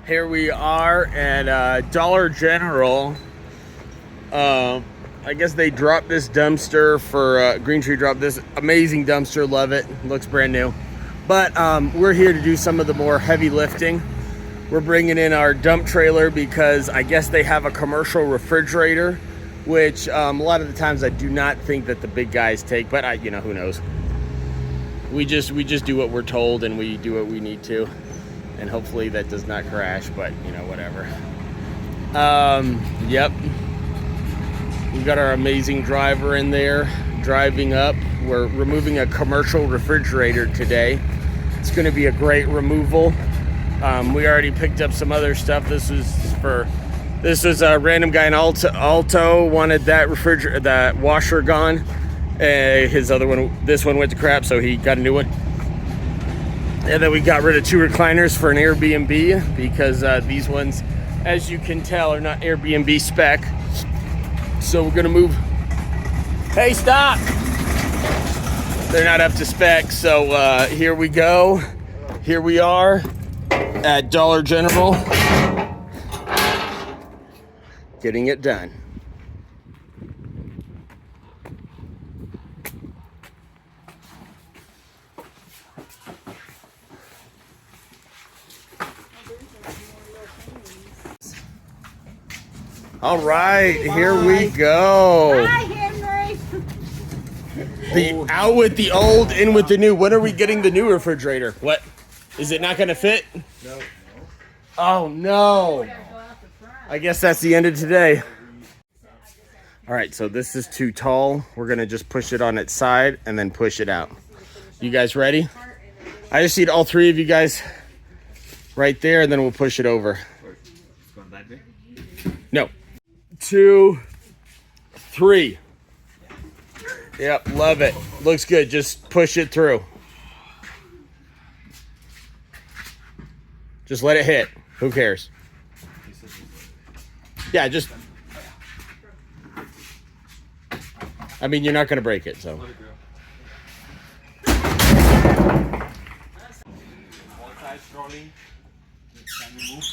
Here we are at Dollar General. I guess they dropped this dumpster for Green Tree dropped this amazing dumpster. Love it. Looks brand new. But we're here to do some of the more heavy lifting. We're bringing in our dump trailer because I guess they have a commercial refrigerator, which a lot of the times I do not think that the big guys take, but who knows. We just do what we're told and we do what we need to. And hopefully that does not crash, but whatever. Yep. We got our amazing driver in there driving up. We're removing a commercial refrigerator today. It's going to be a great removal. We already picked up some other stuff. This was a random guy in Alto wanted that washer gone. This one went to crap, so he got a new one. And then we got rid of 2 recliners for an Airbnb because these ones, as you can tell, are not Airbnb spec. So we're gonna move. Hey, stop! They're not up to spec, so here we go. Here we are at Dollar General, getting it done. All right, here we go. Hi, Henry. Out with the old, in with the new. When are we getting the new refrigerator? What? Is it not going to fit? No. Oh, no. I guess that's the end of today. All right, so this is too tall. We're going to just push it on its side and then push it out. You guys ready? I just need all 3 of you guys right there, and then we'll push it over. It's going that way? No. 2, 3. Yep, love it. Looks good. Just push it through. Just let it hit. Who cares? Yeah, just. I mean, you're not going to break it, so. Multi-scrolling. Can you move?